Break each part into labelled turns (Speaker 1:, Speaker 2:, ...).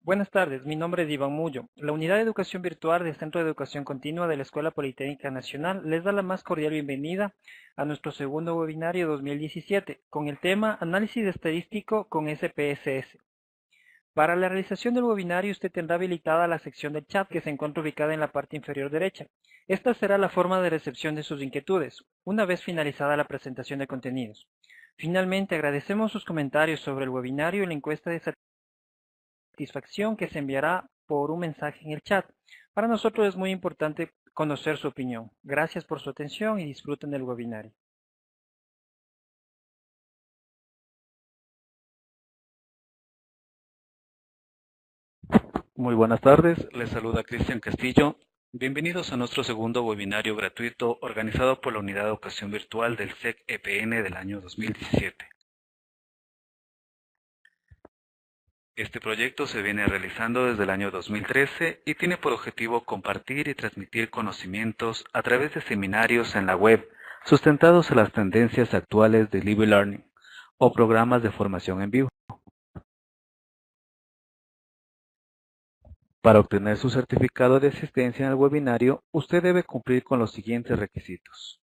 Speaker 1: Buenas tardes, mi nombre es Iván Mullo. La Unidad de Educación Virtual del Centro de Educación Continua de la Escuela Politécnica Nacional les da la más cordial bienvenida a nuestro segundo webinario 2017 con el tema Análisis estadístico con SPSS. Para la realización del webinario usted tendrá habilitada la sección del chat que se encuentra ubicada en la parte inferior derecha. Esta será la forma de recepción de sus inquietudes, una vez finalizada la presentación de contenidos. Finalmente, agradecemos sus comentarios sobre el webinario y la encuesta de satisfacción que se enviará por un mensaje en el chat. Para nosotros es muy importante conocer su opinión. Gracias por su atención y disfruten del webinario.
Speaker 2: Muy buenas tardes, les saluda Cristian Castillo. Bienvenidos a nuestro segundo webinario gratuito organizado por la Unidad de Educación Virtual del SEC EPN del año 2017. Este proyecto se viene realizando desde el año 2013 y tiene por objetivo compartir y transmitir conocimientos a través de seminarios en la web sustentados a las tendencias actuales de Live Learning o programas de formación en vivo. Para obtener su certificado de asistencia en el webinario, usted debe cumplir con los siguientes requisitos: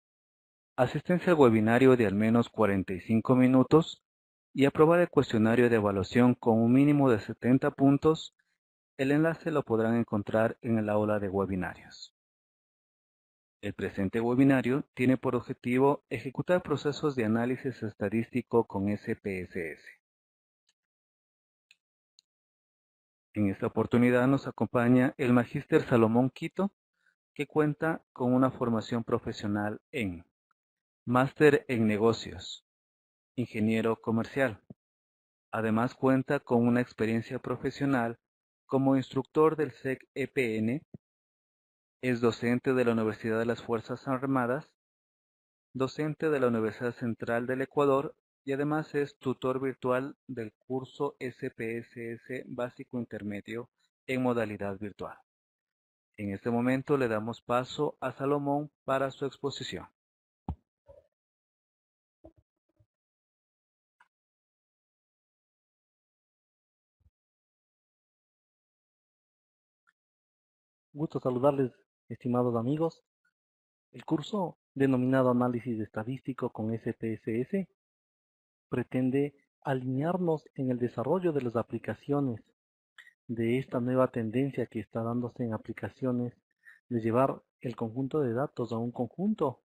Speaker 2: asistencia al webinario de al menos 45 minutos y aprobar el cuestionario de evaluación con un mínimo de 70 puntos. El enlace lo podrán encontrar en el aula de webinarios. El presente webinario tiene por objetivo ejecutar procesos de análisis estadístico con SPSS. En esta oportunidad nos acompaña el Magíster Salomón Quito, que cuenta con una formación profesional en Máster en Negocios, Ingeniero Comercial. Además cuenta con una experiencia profesional como instructor del SEC EPN, es docente de la Universidad de las Fuerzas Armadas, docente de la Universidad Central del Ecuador y además es tutor virtual del curso SPSS Básico Intermedio en modalidad virtual. En este momento le damos paso a Salomón para su exposición.
Speaker 3: Gusto saludarles, estimados amigos. El curso denominado Análisis Estadístico con SPSS pretende alinearnos en el desarrollo de las aplicaciones de esta nueva tendencia que está dándose en aplicaciones de llevar el conjunto de datos a un conjunto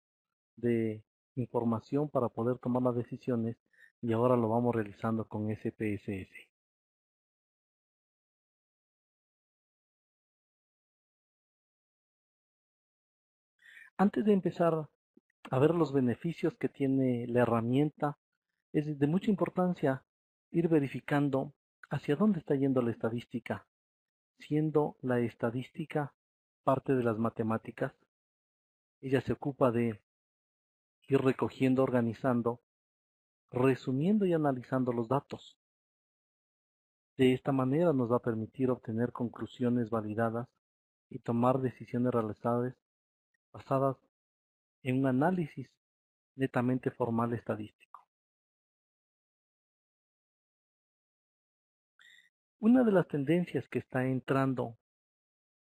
Speaker 3: de información para poder tomar las decisiones, y ahora lo vamos realizando con SPSS. Antes de empezar a ver los beneficios que tiene la herramienta, es de mucha importancia ir verificando hacia dónde está yendo la estadística, siendo la estadística parte de las matemáticas. Ella se ocupa de ir recogiendo, organizando, resumiendo y analizando los datos. De esta manera nos va a permitir obtener conclusiones validadas y tomar decisiones realizadas basadas en un análisis netamente formal estadístico. Una de las tendencias que está entrando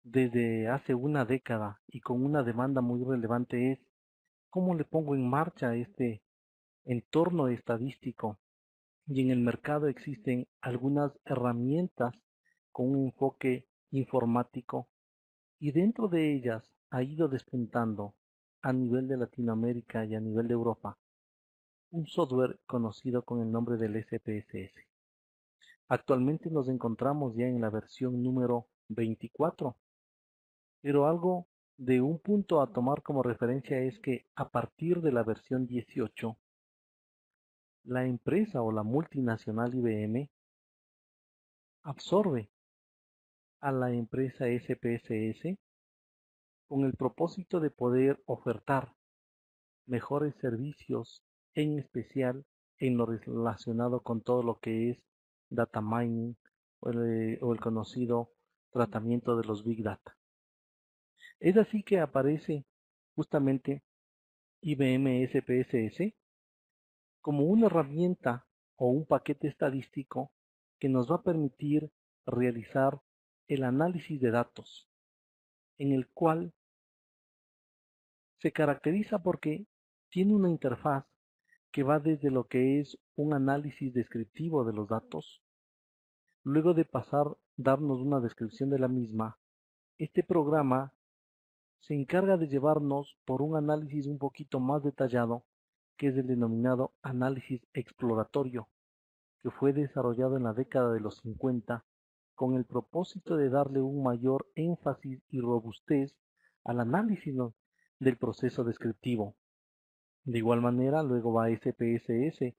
Speaker 3: desde hace una década y con una demanda muy relevante es cómo le pongo en marcha este entorno estadístico. Y en el mercado existen algunas herramientas con un enfoque informático, y dentro de ellas ha ido despuntando a nivel de Latinoamérica y a nivel de Europa un software conocido con el nombre del SPSS. Actualmente nos encontramos ya en la versión número 24. Pero algo de un punto a tomar como referencia es que a partir de la versión 18, la empresa o la multinacional IBM absorbe a la empresa SPSS con el propósito de poder ofertar mejores servicios, en especial en lo relacionado con todo lo que es data mining o el conocido tratamiento de los Big Data. Es así que aparece justamente IBM SPSS como una herramienta o un paquete estadístico que nos va a permitir realizar el análisis de datos, en el cual se caracteriza porque tiene una interfaz que va desde lo que es un análisis descriptivo de los datos. Luego de darnos una descripción de la misma, este programa se encarga de llevarnos por un análisis un poquito más detallado, que es el denominado análisis exploratorio, que fue desarrollado en la década de los 50 con el propósito de darle un mayor énfasis y robustez al análisis del proceso descriptivo. De igual manera, luego va SPSS,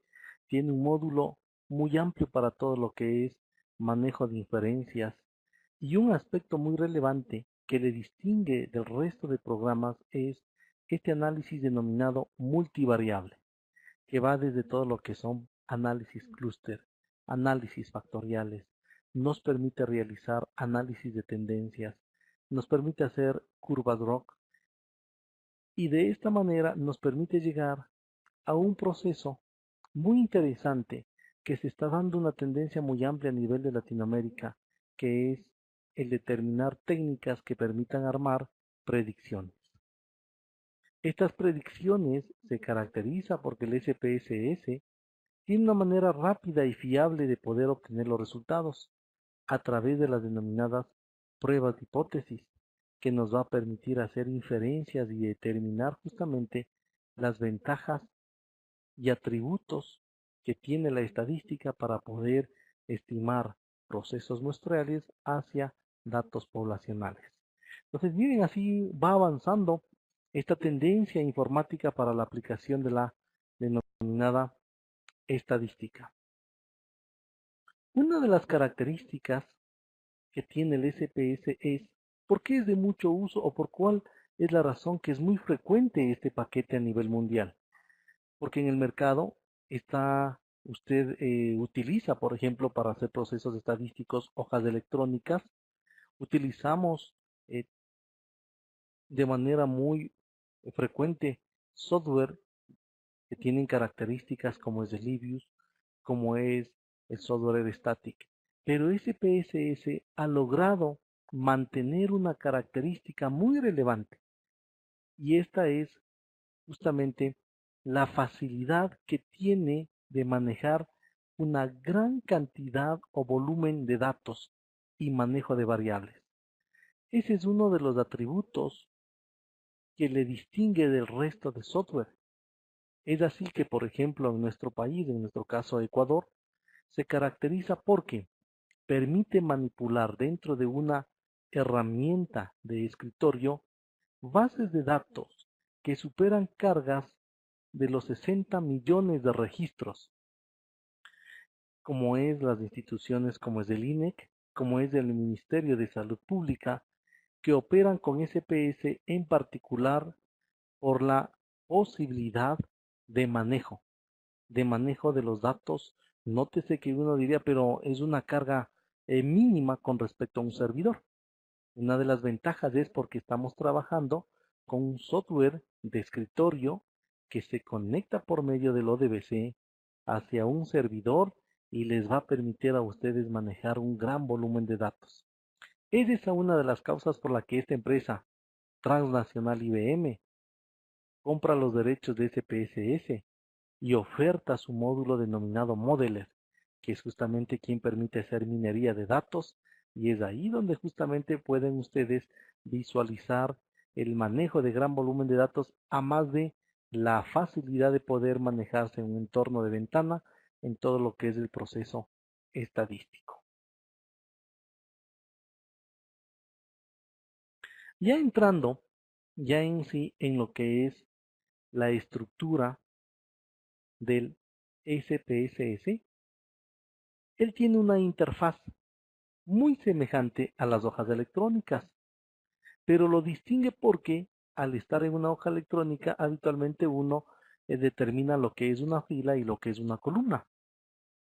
Speaker 3: tiene un módulo muy amplio para todo lo que es manejo de inferencias, y un aspecto muy relevante que le distingue del resto de programas es este análisis denominado multivariable, que va desde todo lo que son análisis clúster, análisis factoriales, nos permite realizar análisis de tendencias, nos permite hacer curvas ROC, y de esta manera nos permite llegar a un proceso muy interesante que se está dando una tendencia muy amplia a nivel de Latinoamérica, que es el determinar técnicas que permitan armar predicciones. Estas predicciones se caracterizan porque el SPSS tiene una manera rápida y fiable de poder obtener los resultados a través de las denominadas pruebas de hipótesis, que nos va a permitir hacer inferencias y determinar justamente las ventajas y atributos que tiene la estadística para poder estimar procesos muestrales hacia datos poblacionales. Entonces, miren, así va avanzando esta tendencia informática para la aplicación de la denominada estadística. Una de las características que tiene el SPS es por qué es de mucho uso o por cuál es la razón que es muy frecuente este paquete a nivel mundial. Porque en el mercado usted utiliza, por ejemplo, para hacer procesos estadísticos, hojas electrónicas. Utilizamos de manera muy frecuente software que tienen características como es el Livius, como es el software Static. Pero SPSS ha logrado mantener una característica muy relevante, y esta es justamente la facilidad que tiene de manejar una gran cantidad o volumen de datos y manejo de variables. Ese es uno de los atributos que le distingue del resto de software. Es así que, por ejemplo, en nuestro país, en nuestro caso Ecuador, se caracteriza porque permite manipular dentro de una herramienta de escritorio bases de datos que superan cargas de los 60 millones de registros, como es las instituciones como es del INEC, como es del Ministerio de Salud Pública, que operan con SPS en particular por la posibilidad de manejo de los datos. Nótese que uno diría, pero es una carga mínima con respecto a un servidor. Una de las ventajas es porque estamos trabajando con un software de escritorio que se conecta por medio del ODBC hacia un servidor y les va a permitir a ustedes manejar un gran volumen de datos. Es esa una de las causas por la que esta empresa transnacional IBM compra los derechos de SPSS y oferta su módulo denominado Modeler, que es justamente quien permite hacer minería de datos, y es ahí donde justamente pueden ustedes visualizar el manejo de gran volumen de datos, a más de la facilidad de poder manejarse en un entorno de ventana en todo lo que es el proceso estadístico. Ya entrando ya en sí en lo que es la estructura del SPSS, él tiene una interfaz muy semejante a las hojas electrónicas, pero lo distingue porque al estar en una hoja electrónica habitualmente uno determina lo que es una fila y lo que es una columna.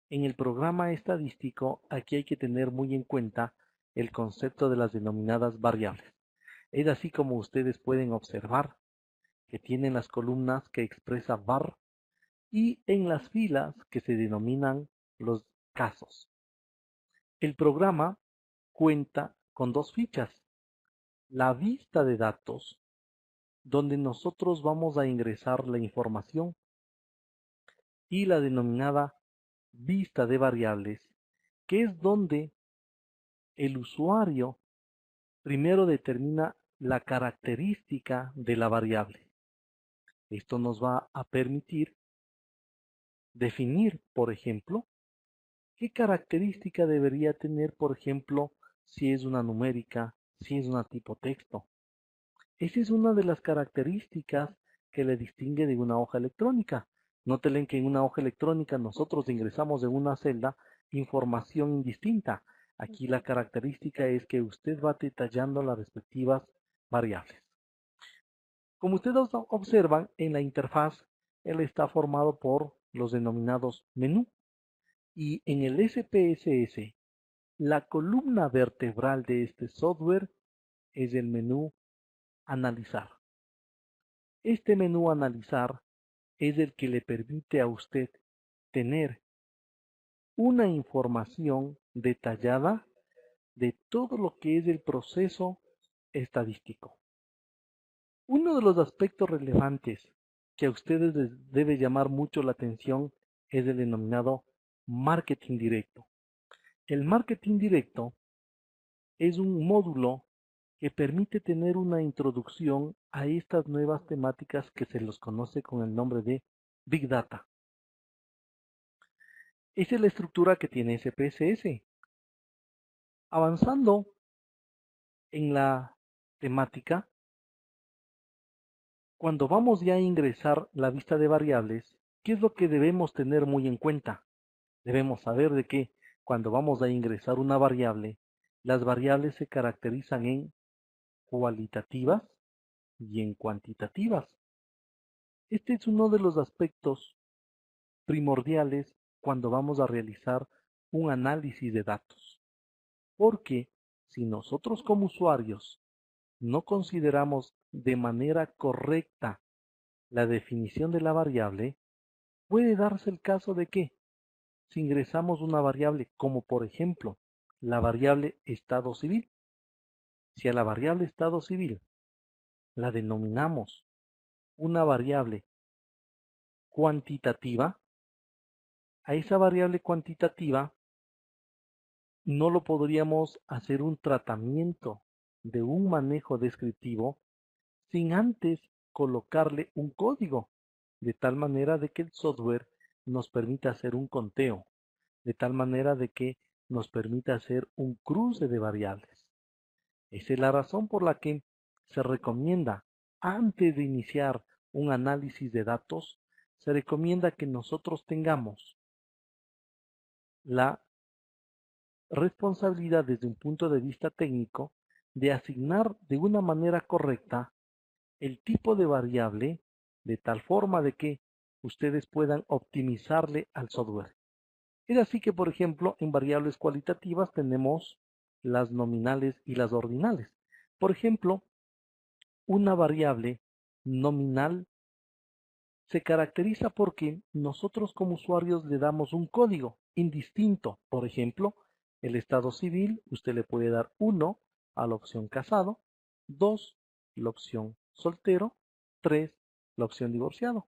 Speaker 3: En el programa estadístico aquí hay que tener muy en cuenta el concepto de las denominadas variables. Es así como ustedes pueden observar que tienen las columnas que expresa var y en las filas que se denominan los casos. El programa cuenta con dos fichas. La vista de datos, donde nosotros vamos a ingresar la información, y la denominada vista de variables, que es donde el usuario primero determina la característica de la variable. Esto nos va a permitir definir, por ejemplo, qué característica debería tener, por ejemplo, si es una numérica, si es una tipo texto. Esa es una de las características que le distingue de una hoja electrónica. Noten que en una hoja electrónica nosotros ingresamos en una celda información indistinta. Aquí la característica es que usted va detallando las respectivas variables. Como ustedes observan, en la interfaz, él está formado por los denominados menú. Y en el SPSS, la columna vertebral de este software es el menú Analizar. Este menú Analizar es el que le permite a usted tener una información detallada de todo lo que es el proceso estadístico. Uno de los aspectos relevantes que a ustedes les debe llamar mucho la atención es el denominado marketing directo. El marketing directo es un módulo que permite tener una introducción a estas nuevas temáticas que se los conoce con el nombre de Big Data. Esa es la estructura que tiene SPSS. Avanzando en la temática, cuando vamos ya a ingresar la vista de variables, ¿qué es lo que debemos tener muy en cuenta? Debemos saber de que cuando vamos a ingresar una variable, las variables se caracterizan en cualitativas y en cuantitativas. Este es uno de los aspectos primordiales cuando vamos a realizar un análisis de datos. Porque si nosotros como usuarios no consideramos de manera correcta la definición de la variable, puede darse el caso de que si ingresamos una variable como por ejemplo la variable estado civil, si a la variable estado civil la denominamos una variable cuantitativa, a esa variable cuantitativa no lo podríamos hacer un tratamiento de un manejo descriptivo sin antes colocarle un código, de tal manera de que el software nos permita hacer un conteo, de tal manera de que nos permita hacer un cruce de variables. Esa es la razón por la que se recomienda, antes de iniciar un análisis de datos, se recomienda que nosotros tengamos la responsabilidad desde un punto de vista técnico de asignar de una manera correcta el tipo de variable de tal forma de que ustedes puedan optimizarle al software. Es así que, por ejemplo, en variables cualitativas tenemos las nominales y las ordinales. Por ejemplo, una variable nominal se caracteriza porque nosotros como usuarios le damos un código indistinto. Por ejemplo, el estado civil, usted le puede dar 1 a la opción casado, 2 la opción soltero, 3 la opción divorciado.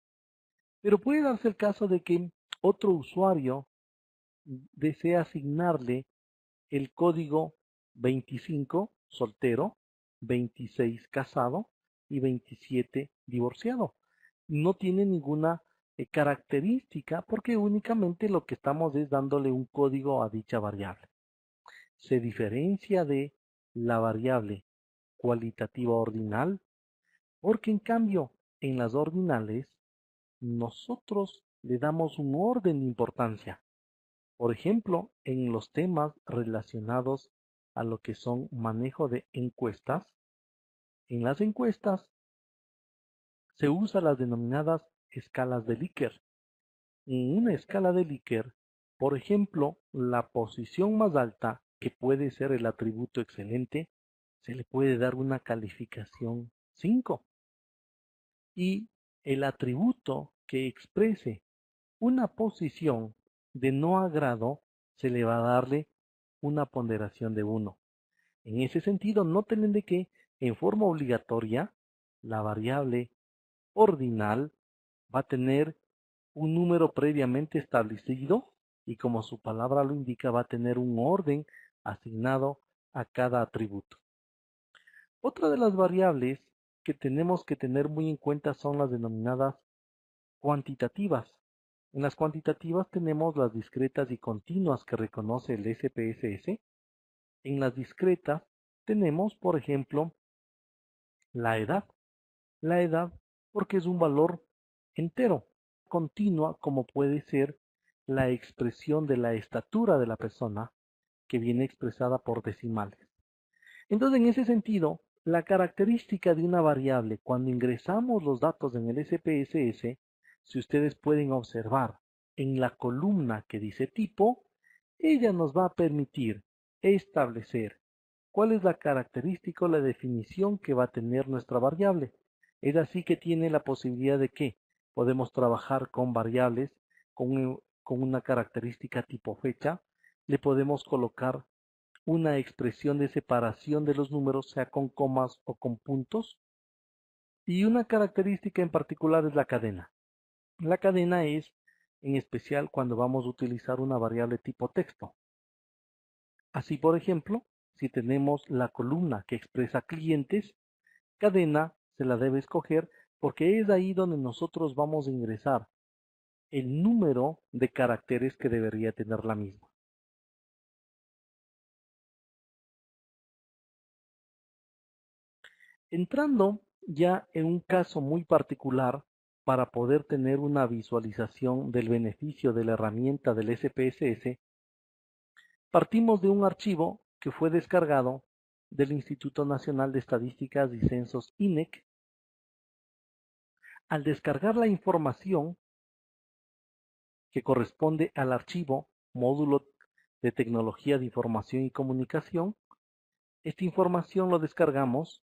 Speaker 3: Pero puede darse el caso de que otro usuario desea asignarle el código 25 soltero, 26 casado y 27 divorciado. No tiene ninguna característica porque únicamente lo que estamos es dándole un código a dicha variable. Se diferencia de la variable cualitativa ordinal porque en cambio en las ordinales nosotros le damos un orden de importancia. Por ejemplo, en los temas relacionados a lo que son manejo de encuestas, en las encuestas se usan las denominadas escalas de Likert. En una escala de Likert, por ejemplo, la posición más alta, que puede ser el atributo excelente, se le puede dar una calificación 5. Y el atributo que exprese una posición de no agrado se le va a darle una ponderación de 1. En ese sentido, noten de que en forma obligatoria la variable ordinal va a tener un número previamente establecido y como su palabra lo indica va a tener un orden asignado a cada atributo. Otra de las variables que tenemos que tener muy en cuenta son las denominadas cuantitativas. En las cuantitativas tenemos las discretas y continuas que reconoce el SPSS. En las discretas tenemos, por ejemplo, la edad. La edad porque es un valor entero. Continua como puede ser la expresión de la estatura de la persona que viene expresada por decimales. Entonces, en ese sentido, la característica de una variable cuando ingresamos los datos en el SPSS, si ustedes pueden observar en la columna que dice tipo, ella nos va a permitir establecer cuál es la característica o la definición que va a tener nuestra variable. Es así que tiene la posibilidad de que podemos trabajar con variables con una característica tipo fecha, le podemos colocar una expresión de separación de los números, sea con comas o con puntos. Y una característica en particular es la cadena. La cadena es en especial cuando vamos a utilizar una variable tipo texto. Así, por ejemplo, si tenemos la columna que expresa clientes, cadena se la debe escoger porque es ahí donde nosotros vamos a ingresar el número de caracteres que debería tener la misma. Entrando ya en un caso muy particular para poder tener una visualización del beneficio de la herramienta del SPSS, partimos de un archivo que fue descargado del Instituto Nacional de Estadísticas y Censos INEC. Al descargar la información que corresponde al archivo módulo de tecnología de información y comunicación, esta información lo descargamos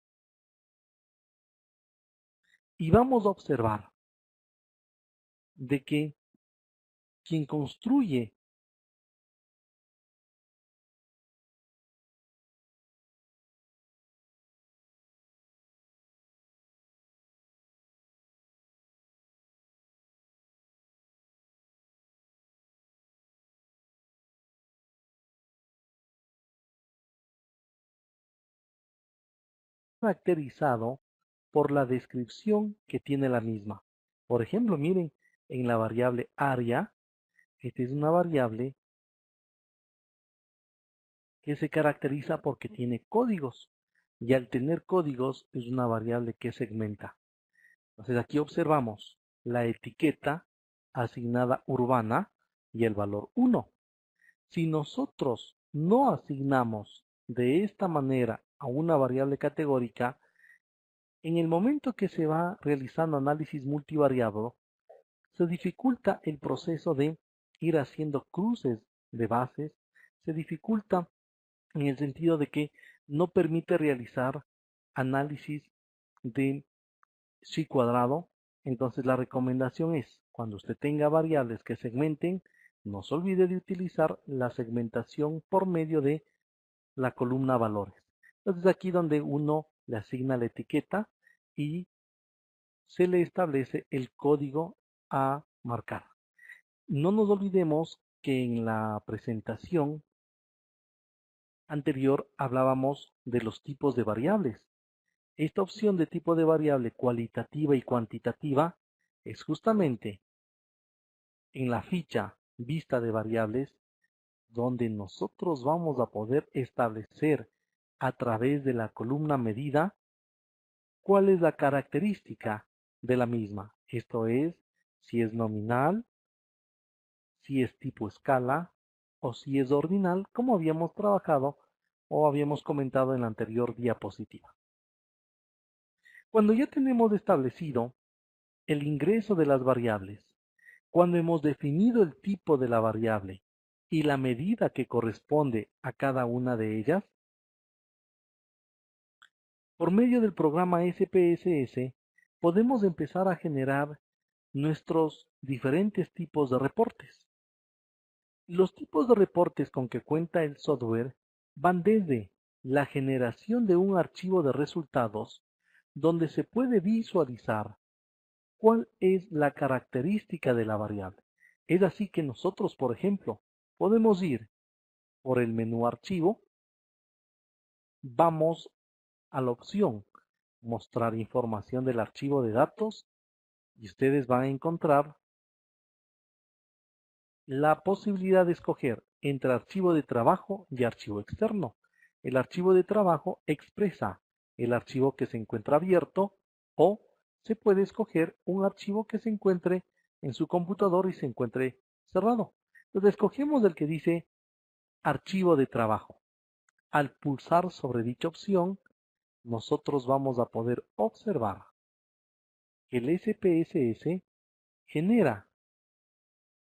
Speaker 3: y vamos a observar de que quien construye caracterizado por la descripción que tiene la misma. Por ejemplo, miren, en la variable área, esta es una variable que se caracteriza porque tiene códigos, y al tener códigos es una variable que segmenta. Entonces aquí observamos la etiqueta asignada urbana y el valor 1. Si nosotros no asignamos de esta manera a una variable categórica, en el momento que se va realizando análisis multivariable, se dificulta el proceso de ir haciendo cruces de bases, se dificulta en el sentido de que no permite realizar análisis de chi cuadrado. Entonces la recomendación es, cuando usted tenga variables que segmenten, no se olvide de utilizar la segmentación por medio de la columna valores. Entonces aquí donde uno le asigna la etiqueta y se le establece el código a marcar. No nos olvidemos que en la presentación anterior hablábamos de los tipos de variables. Esta opción de tipo de variable cualitativa y cuantitativa es justamente en la ficha vista de variables donde nosotros vamos a poder establecer a través de la columna medida cuál es la característica de la misma. Esto es, si es nominal, si es tipo escala o si es ordinal, como habíamos trabajado o habíamos comentado en la anterior diapositiva. Cuando ya tenemos establecido el ingreso de las variables, cuando hemos definido el tipo de la variable y la medida que corresponde a cada una de ellas, por medio del programa SPSS podemos empezar a generar nuestros diferentes tipos de reportes. Los tipos de reportes con que cuenta el software van desde la generación de un archivo de resultados donde se puede visualizar cuál es la característica de la variable. Es así que nosotros, por ejemplo, podemos ir por el menú archivo, vamos a la opción mostrar información del archivo de datos y ustedes van a encontrar la posibilidad de escoger entre archivo de trabajo y archivo externo. El archivo de trabajo expresa el archivo que se encuentra abierto o se puede escoger un archivo que se encuentre en su computador y se encuentre cerrado. Entonces escogemos el que dice archivo de trabajo. Al pulsar sobre dicha opción, nosotros vamos a poder observar que el SPSS genera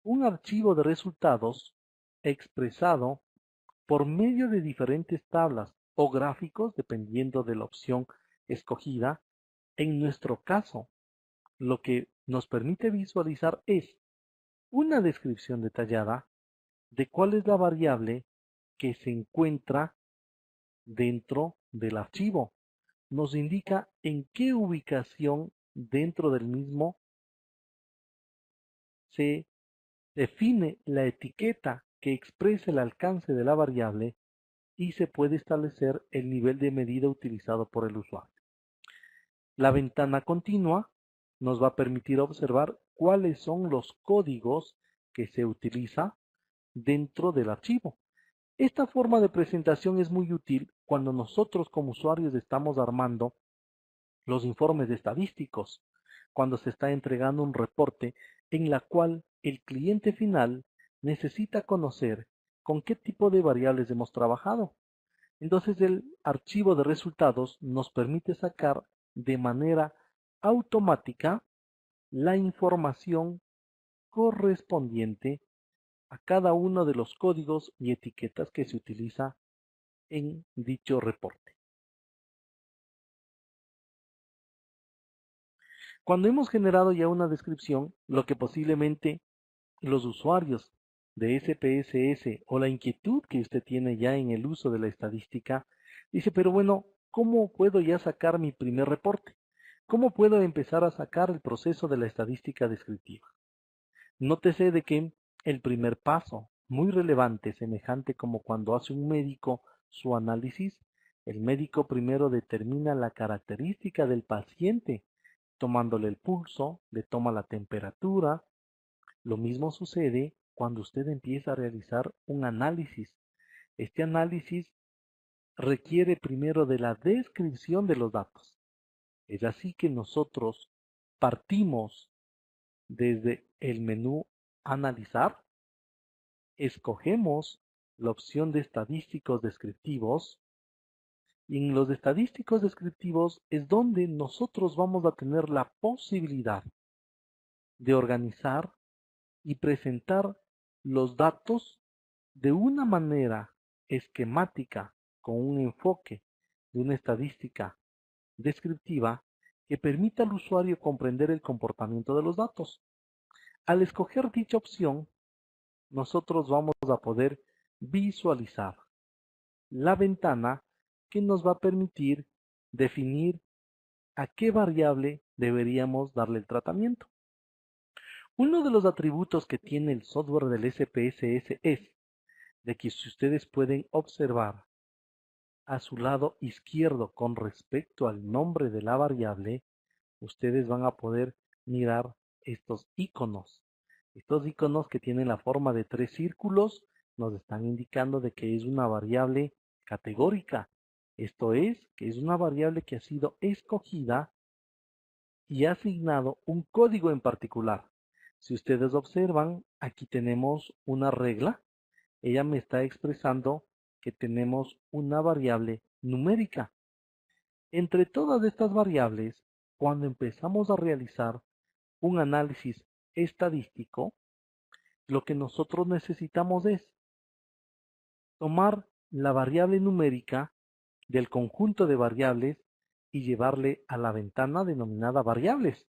Speaker 3: un archivo de resultados expresado por medio de diferentes tablas o gráficos dependiendo de la opción escogida. En nuestro caso, lo que nos permite visualizar es una descripción detallada de cuál es la variable que se encuentra dentro del archivo. Nos indica en qué ubicación dentro del mismo se define la etiqueta que expresa el alcance de la variable y se puede establecer el nivel de medida utilizado por el usuario. La ventana continua nos va a permitir observar cuáles son los códigos que se utiliza dentro del archivo. Esta forma de presentación es muy útil cuando nosotros como usuarios estamos armando los informes estadísticos, cuando se está entregando un reporte en la cual el cliente final necesita conocer con qué tipo de variables hemos trabajado. Entonces el archivo de resultados nos permite sacar de manera automática la información correspondiente a cada uno de los códigos y etiquetas que se utiliza en dicho reporte. Cuando hemos generado ya una descripción, lo que posiblemente los usuarios de SPSS o la inquietud que usted tiene ya en el uso de la estadística, dice, pero bueno, ¿cómo puedo ya sacar mi primer reporte? ¿Cómo puedo empezar a sacar el proceso de la estadística descriptiva? Nótese de que el primer paso, muy relevante, semejante como cuando hace un médico su análisis, el médico primero determina la característica del paciente, tomándole el pulso, le toma la temperatura. Lo mismo sucede cuando usted empieza a realizar un análisis. Este análisis requiere primero de la descripción de los datos. Es así que nosotros partimos desde el menú Analizar, escogemos la opción de estadísticos descriptivos y en los estadísticos descriptivos es donde nosotros vamos a tener la posibilidad de organizar y presentar los datos de una manera esquemática con un enfoque de una estadística descriptiva que permita al usuario comprender el comportamiento de los datos. Al escoger dicha opción, nosotros vamos a poder visualizar la ventana que nos va a permitir definir a qué variable deberíamos darle el tratamiento. Uno de los atributos que tiene el software del SPSS es de que si ustedes pueden observar a su lado izquierdo con respecto al nombre de la variable, ustedes van a poder mirar estos iconos. Estos iconos que tienen la forma de 3 círculos nos están indicando de que es una variable categórica. Esto es, que es una variable que ha sido escogida y asignado un código en particular. Si ustedes observan, aquí tenemos una regla. Ella me está expresando que tenemos una variable numérica. Entre todas estas variables, cuando empezamos a realizar un análisis estadístico, lo que nosotros necesitamos es tomar la variable numérica del conjunto de variables y llevarle a la ventana denominada variables.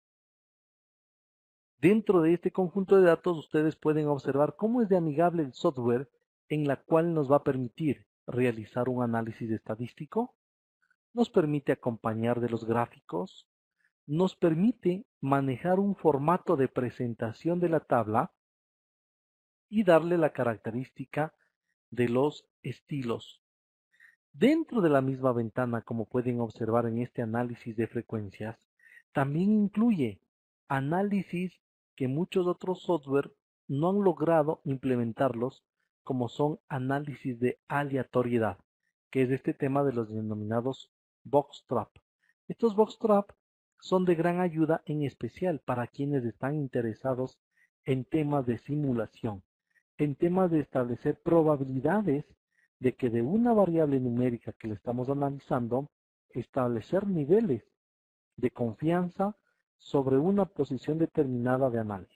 Speaker 3: Dentro de este conjunto de datos ustedes pueden observar cómo es de amigable el software en la cual nos va a permitir realizar un análisis estadístico, nos permite acompañar de los gráficos, nos permite manejar un formato de presentación de la tabla y darle la característica de los estilos. Dentro de la misma ventana, como pueden observar en este análisis de frecuencias, también incluye análisis que muchos otros software no han logrado implementarlos, como son análisis de aleatoriedad, que es este tema de los denominados bootstrap. Estos bootstrap son de gran ayuda, en especial para quienes están interesados en temas de simulación, en temas de establecer probabilidades de que de una variable numérica que le estamos analizando, establecer niveles de confianza sobre una posición determinada de análisis.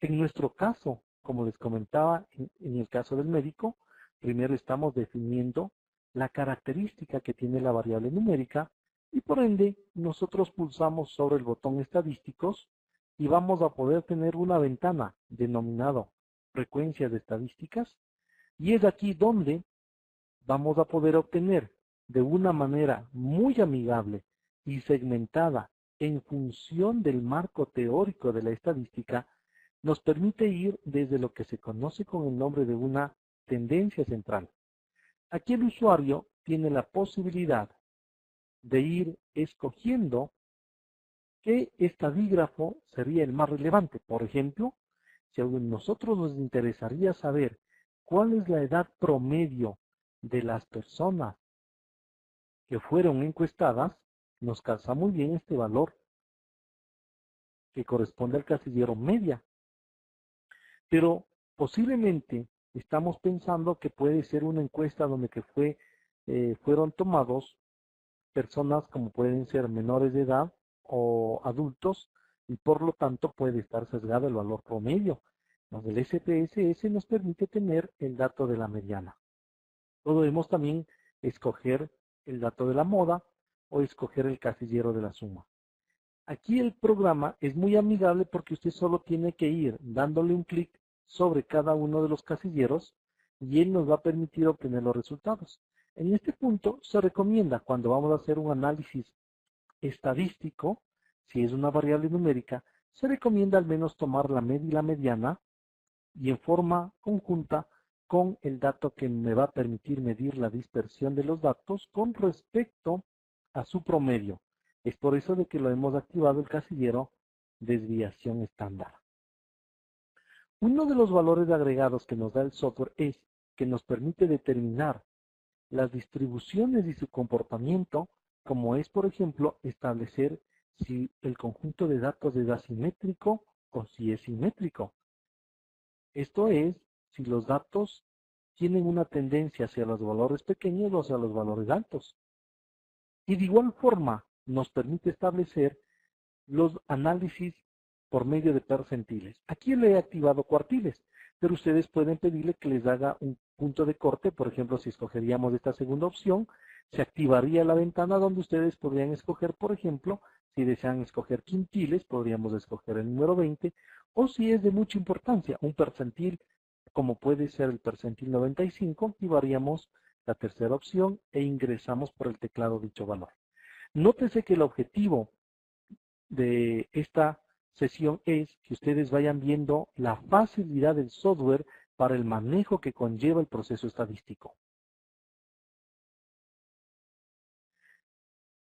Speaker 3: En nuestro caso, como les comentaba, en el caso del médico, primero estamos definiendo la característica que tiene la variable numérica y por ende nosotros pulsamos sobre el botón estadísticos y vamos a poder tener una ventana denominada frecuencias de estadísticas, y es aquí donde vamos a poder obtener de una manera muy amigable y segmentada en función del marco teórico de la estadística, nos permite ir desde lo que se conoce con el nombre de una tendencia central. Aquí el usuario tiene la posibilidad de ir escogiendo qué estadígrafo sería el más relevante. Por ejemplo, si a nosotros nos interesaría saber cuál es la edad promedio de las personas que fueron encuestadas, nos calza muy bien este valor que corresponde al casillero media. Pero posiblemente estamos pensando que puede ser una encuesta donde fueron tomados personas como pueden ser menores de edad o adultos, y por lo tanto puede estar sesgado el valor promedio. El SPSS nos permite tener el dato de la mediana. Podemos también escoger el dato de la moda o escoger el casillero de la suma. Aquí el programa es muy amigable porque usted solo tiene que ir dándole un clic sobre cada uno de los casilleros y él nos va a permitir obtener los resultados. En este punto se recomienda, cuando vamos a hacer un análisis estadístico, si es una variable numérica, se recomienda al menos tomar la media y la mediana y en forma conjunta con el dato que me va a permitir medir la dispersión de los datos con respecto a su promedio. Es por eso de que lo hemos activado el casillero desviación estándar. Uno de los valores agregados que nos da el software es que nos permite determinar las distribuciones y su comportamiento, como es, por ejemplo, establecer si el conjunto de datos es asimétrico o si es simétrico. Esto es, si los datos tienen una tendencia hacia los valores pequeños o hacia los valores altos. Y de igual forma nos permite establecer los análisis por medio de percentiles. Aquí le he activado cuartiles, pero ustedes pueden pedirle que les haga un punto de corte. Por ejemplo, si escogeríamos esta segunda opción, se activaría la ventana donde ustedes podrían escoger, por ejemplo, si desean escoger quintiles, podríamos escoger el número 20, o si es de mucha importancia, un percentil, como puede ser el percentil 95, activaríamos la tercera opción e ingresamos por el teclado dicho valor. Nótese que el objetivo de esta sesión es que ustedes vayan viendo la facilidad del software para el manejo que conlleva el proceso estadístico.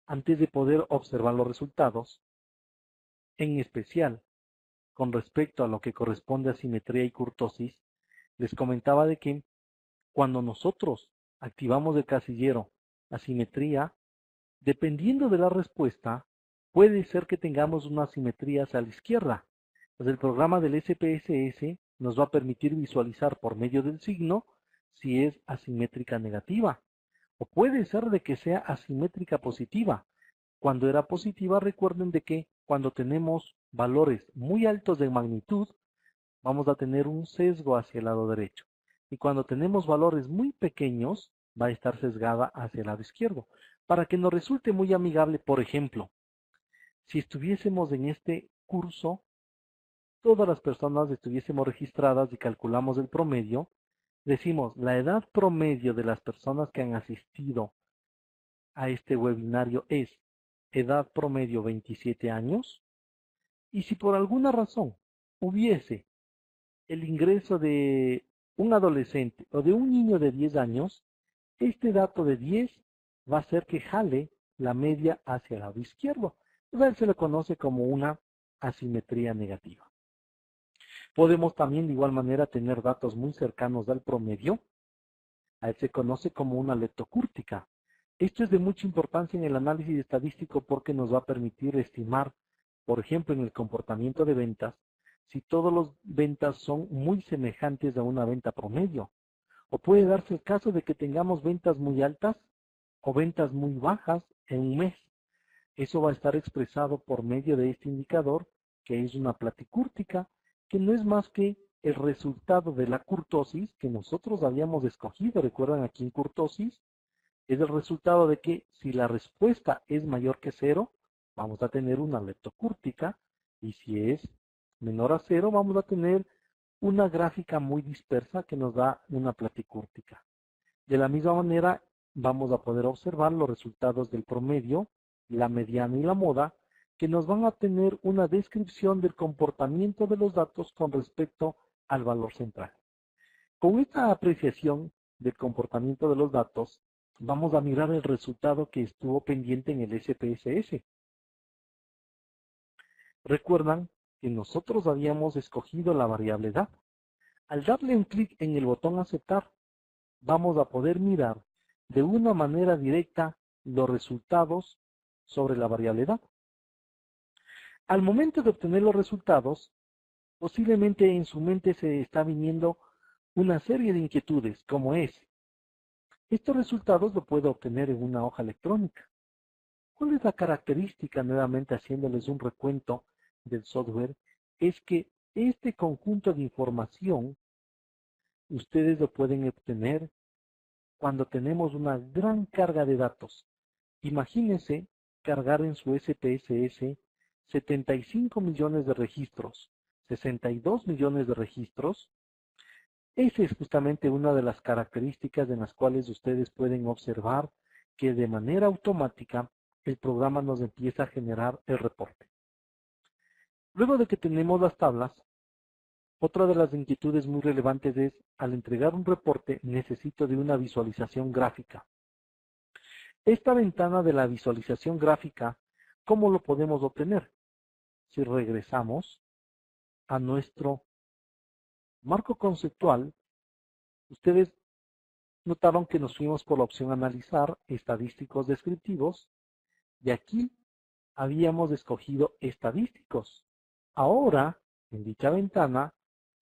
Speaker 3: Antes de poder observar los resultados, en especial con respecto a lo que corresponde a simetría y kurtosis, les comentaba de que cuando nosotros activamos el casillero asimetría, dependiendo de la respuesta, puede ser que tengamos una asimetría hacia la izquierda. Pues el programa del SPSS nos va a permitir visualizar por medio del signo si es asimétrica negativa. O puede ser de que sea asimétrica positiva. Cuando era positiva, recuerden de que cuando tenemos valores muy altos de magnitud, vamos a tener un sesgo hacia el lado derecho. Y cuando tenemos valores muy pequeños, va a estar sesgada hacia el lado izquierdo. Para que nos resulte muy amigable, por ejemplo, si estuviésemos en este curso, todas las personas estuviésemos registradas y calculamos el promedio, decimos la edad promedio de las personas que han asistido a este webinario es edad promedio 27 años, y si por alguna razón hubiese el ingreso de un adolescente o de un niño de 10 años, este dato de 10 va a hacer que jale la media hacia el lado izquierdo. Entonces se le conoce como una asimetría negativa. Podemos también de igual manera tener datos muy cercanos al promedio. A él se conoce como una leptocúrtica. Esto es de mucha importancia en el análisis estadístico porque nos va a permitir estimar, por ejemplo, en el comportamiento de ventas, si todas las ventas son muy semejantes a una venta promedio. O puede darse el caso de que tengamos ventas muy altas o ventas muy bajas en un mes. Eso va a estar expresado por medio de este indicador, que es una platicúrtica, que no es más que el resultado de la curtosis que nosotros habíamos escogido. Recuerdan, aquí en curtosis es el resultado de que si la respuesta es mayor que 0, vamos a tener una leptocúrtica, y si es menor a 0, vamos a tener una gráfica muy dispersa que nos da una platicúrtica. De la misma manera, vamos a poder observar los resultados del promedio, la mediana y la moda, que nos van a tener una descripción del comportamiento de los datos con respecto al valor central. Con esta apreciación del comportamiento de los datos, vamos a mirar el resultado que estuvo pendiente en el SPSS. Recuerdan que nosotros habíamos escogido la variable edad. Al darle un clic en el botón aceptar, vamos a poder mirar de una manera directa los resultados sobre la variable edad. Al momento de obtener los resultados, posiblemente en su mente se está viniendo una serie de inquietudes, como es: estos resultados lo puedo obtener en una hoja electrónica. ¿Cuál es la característica, nuevamente haciéndoles un recuento del software? Es que este conjunto de información ustedes lo pueden obtener cuando tenemos una gran carga de datos. Imagínense cargar en su SPSS 75 millones de registros, 62 millones de registros. Esa es justamente una de las características en las cuales ustedes pueden observar que de manera automática el programa nos empieza a generar el reporte. Luego de que tenemos las tablas, otra de las inquietudes muy relevantes es, al entregar un reporte, necesito de una visualización gráfica. Esta ventana de la visualización gráfica, ¿cómo lo podemos obtener? Si regresamos a nuestro marco conceptual, ustedes notaron que nos fuimos por la opción analizar estadísticos descriptivos, y aquí habíamos escogido estadísticos. Ahora, en dicha ventana,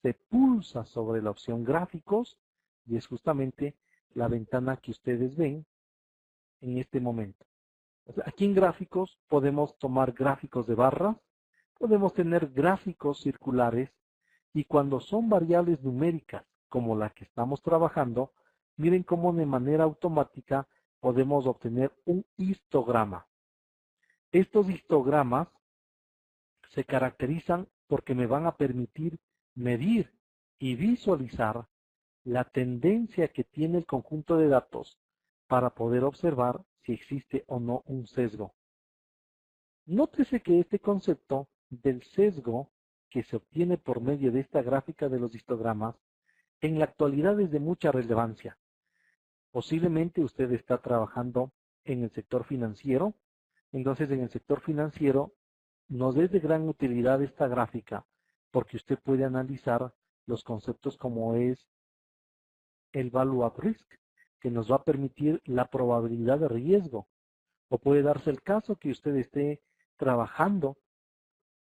Speaker 3: se pulsa sobre la opción gráficos, y es justamente la ventana que ustedes ven en este momento. Aquí en gráficos podemos tomar gráficos de barras, podemos tener gráficos circulares, y cuando son variables numéricas como la que estamos trabajando, miren cómo de manera automática podemos obtener un histograma. Estos histogramas se caracterizan porque me van a permitir medir y visualizar la tendencia que tiene el conjunto de datos para poder observar si existe o no un sesgo. Nótese que este concepto del sesgo que se obtiene por medio de esta gráfica de los histogramas en la actualidad es de mucha relevancia. Posiblemente usted está trabajando en el sector financiero, entonces en el sector financiero nos es de gran utilidad esta gráfica porque usted puede analizar los conceptos como es el value at risk, que nos va a permitir la probabilidad de riesgo. O puede darse el caso que usted esté trabajando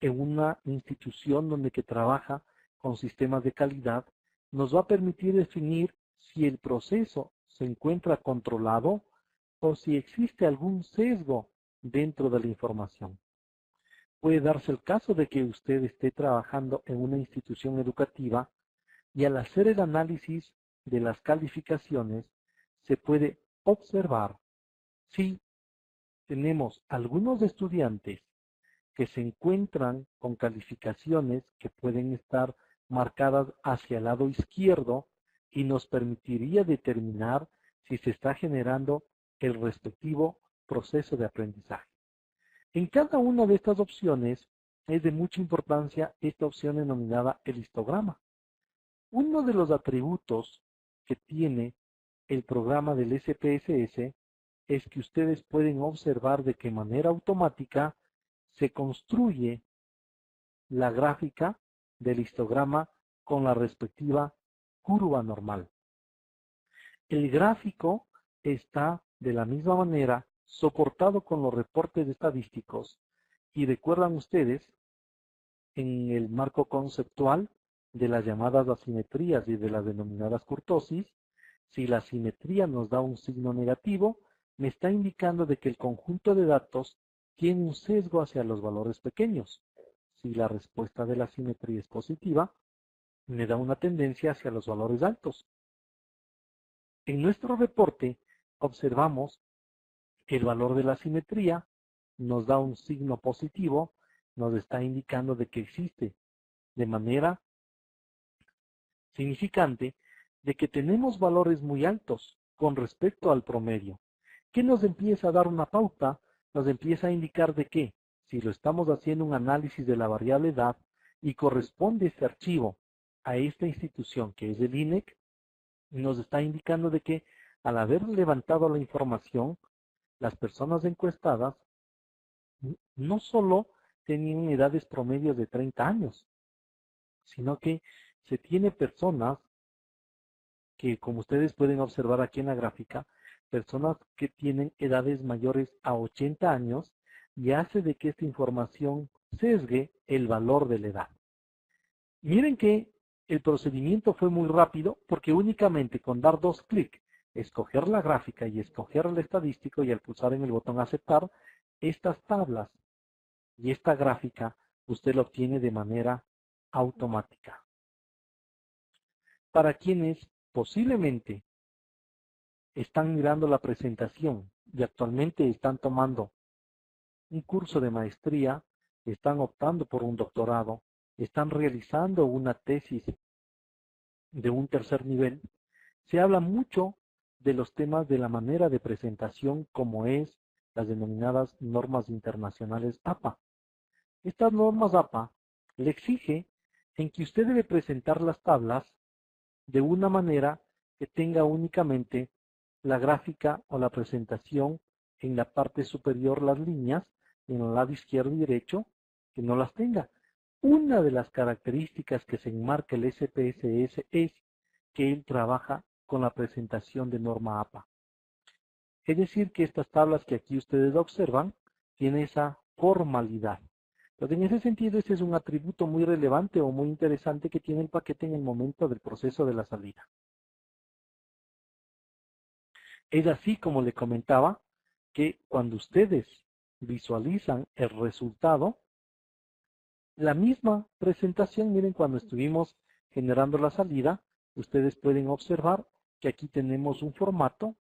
Speaker 3: en una institución donde que trabaja con sistemas de calidad, nos va a permitir definir si el proceso se encuentra controlado o si existe algún sesgo dentro de la información. Puede darse el caso de que usted esté trabajando en una institución educativa y al hacer el análisis de las calificaciones se puede observar si tenemos algunos estudiantes que se encuentran con calificaciones que pueden estar marcadas hacia el lado izquierdo, y nos permitiría determinar si se está generando el respectivo proceso de aprendizaje. En cada una de estas opciones es de mucha importancia esta opción denominada el histograma. Uno de los atributos que tiene el programa del SPSS es que ustedes pueden observar de qué manera automática se construye la gráfica del histograma con la respectiva curva normal. El gráfico está de la misma manera soportado con los reportes estadísticos y recuerdan ustedes en el marco conceptual de las llamadas asimetrías y de las denominadas kurtosis, si la asimetría nos da un signo negativo, me está indicando de que el conjunto de datos tiene un sesgo hacia los valores pequeños. Si la respuesta de la asimetría es positiva, me da una tendencia hacia los valores altos. En nuestro reporte observamos el valor de la asimetría, nos da un signo positivo, nos está indicando de que existe de manera significante de que tenemos valores muy altos con respecto al promedio. ¿Qué nos empieza a dar una pauta? Nos empieza a indicar de que si lo estamos haciendo un análisis de la variable edad y corresponde este archivo a esta institución que es el INEC, nos está indicando de que al haber levantado la información, las personas encuestadas no solo tenían edades promedios de 30 años, sino que se tiene personas que, como ustedes pueden observar aquí en la gráfica, personas que tienen edades mayores a 80 años y hace de que esta información sesgue el valor de la edad. Miren que el procedimiento fue muy rápido porque únicamente con dar 2 clics, escoger la gráfica y escoger el estadístico y al pulsar en el botón aceptar, estas tablas y esta gráfica usted la obtiene de manera automática. Para quienes posiblemente están mirando la presentación y actualmente están tomando un curso de maestría, están optando por un doctorado, están realizando una tesis de un tercer nivel, se habla mucho de los temas de la manera de presentación como es las denominadas normas internacionales APA. Estas normas APA le exige en que usted debe presentar las tablas de una manera que tenga únicamente la gráfica o la presentación en la parte superior las líneas, en el lado izquierdo y derecho que no las tenga. Una de las características que se enmarca el SPSS es que él trabaja con la presentación de norma APA. Es decir, que estas tablas que aquí ustedes observan tienen esa formalidad. Entonces, en ese sentido, este es un atributo muy relevante o muy interesante que tiene el paquete en el momento del proceso de la salida. Es así como le comentaba que cuando ustedes visualizan el resultado, la misma presentación, miren, cuando estuvimos generando la salida, ustedes pueden observar que aquí tenemos un formato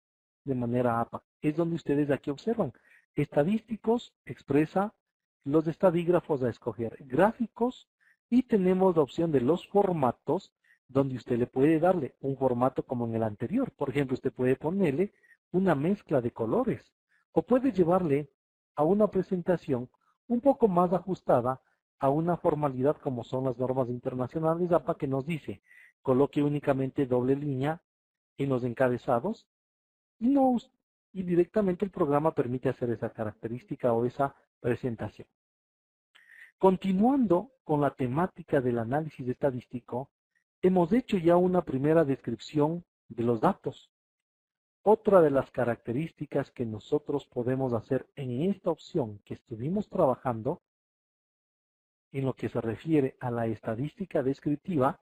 Speaker 3: de manera APA. Es donde ustedes aquí observan. Estadísticos expresa los estadígrafos a escoger. Gráficos y tenemos la opción de los formatos donde usted le puede darle un formato como en el anterior. Por ejemplo, usted puede ponerle una mezcla de colores o puede llevarle a una presentación un poco más ajustada a una formalidad como son las normas internacionales APA que nos dice coloque únicamente doble línea en los encabezados y directamente el programa permite hacer esa característica o esa presentación. Continuando con la temática del análisis estadístico, hemos hecho ya una primera descripción de los datos. Otra de las características que nosotros podemos hacer en esta opción que estuvimos trabajando en lo que se refiere a la estadística descriptiva,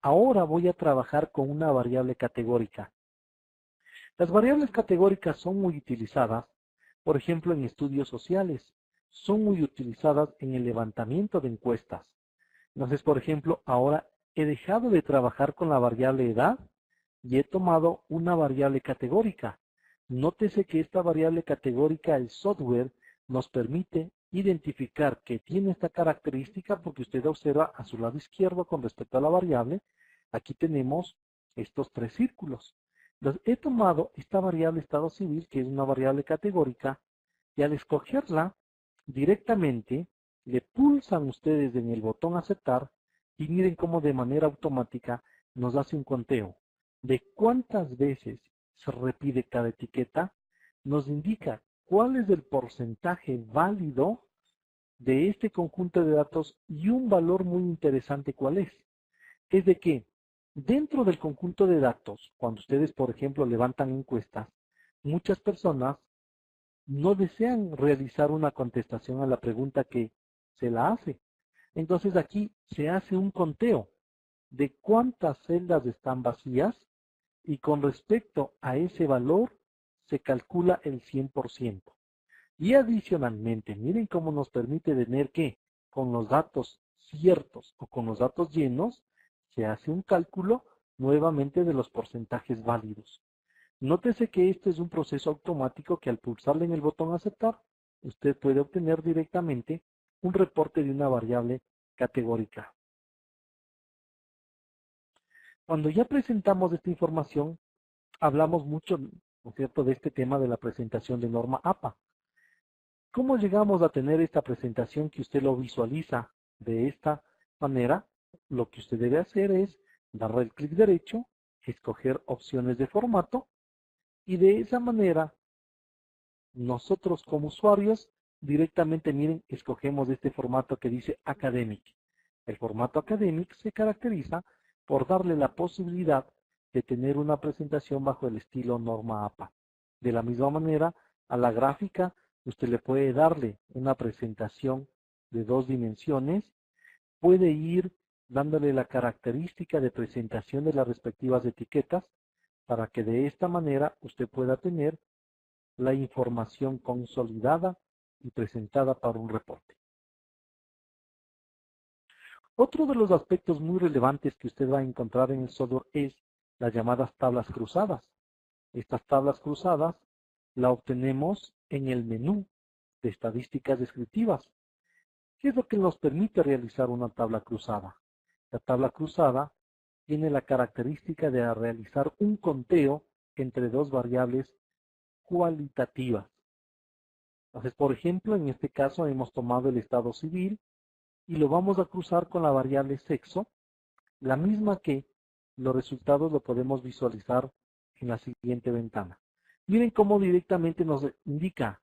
Speaker 3: ahora voy a trabajar con una variable categórica. Las variables categóricas son muy utilizadas, por ejemplo, en estudios sociales, son muy utilizadas en el levantamiento de encuestas. Entonces, por ejemplo, ahora he dejado de trabajar con la variable edad y he tomado una variable categórica. Nótese que esta variable categórica, el software, nos permite identificar que tiene esta característica porque usted observa a su lado izquierdo con respecto a la variable, aquí tenemos estos 3 círculos. Entonces, he tomado esta variable estado civil, que es una variable categórica, y al escogerla directamente, le pulsan ustedes en el botón aceptar y miren cómo de manera automática nos hace un conteo de cuántas veces se repite cada etiqueta, nos indica cuál es el porcentaje válido de este conjunto de datos y un valor muy interesante cuál es. Es de que dentro del conjunto de datos, cuando ustedes, por ejemplo, levantan encuestas, muchas personas no desean realizar una contestación a la pregunta que se la hace. Entonces aquí se hace un conteo de cuántas celdas están vacías y con respecto a ese valor se calcula el 100%. Y adicionalmente, miren cómo nos permite tener que con los datos ciertos o con los datos llenos, se hace un cálculo nuevamente de los porcentajes válidos. Nótese que este es un proceso automático que al pulsarle en el botón aceptar, usted puede obtener directamente un reporte de una variable categórica. Cuando ya presentamos esta información, hablamos mucho, ¿no es cierto?, de este tema de la presentación de norma APA. ¿Cómo llegamos a tener esta presentación que usted lo visualiza de esta manera? Lo que usted debe hacer es darle el clic derecho, escoger opciones de formato y de esa manera nosotros como usuarios directamente, miren, escogemos este formato que dice Academic. El formato Academic se caracteriza por darle la posibilidad de tener una presentación bajo el estilo norma APA. De la misma manera, a la gráfica usted le puede darle una presentación de 2 dimensiones, puede ir dándole la característica de presentación de las respectivas etiquetas para que de esta manera usted pueda tener la información consolidada y presentada para un reporte. Otro de los aspectos muy relevantes que usted va a encontrar en el software es las llamadas tablas cruzadas. Estas tablas cruzadas la obtenemos en el menú de estadísticas descriptivas. ¿Qué es lo que nos permite realizar una tabla cruzada? La tabla cruzada tiene la característica de realizar un conteo entre 2 variables cualitativas. Entonces, por ejemplo, en este caso hemos tomado el estado civil y lo vamos a cruzar con la variable sexo, la misma que los resultados lo podemos visualizar en la siguiente ventana. Miren cómo directamente nos indica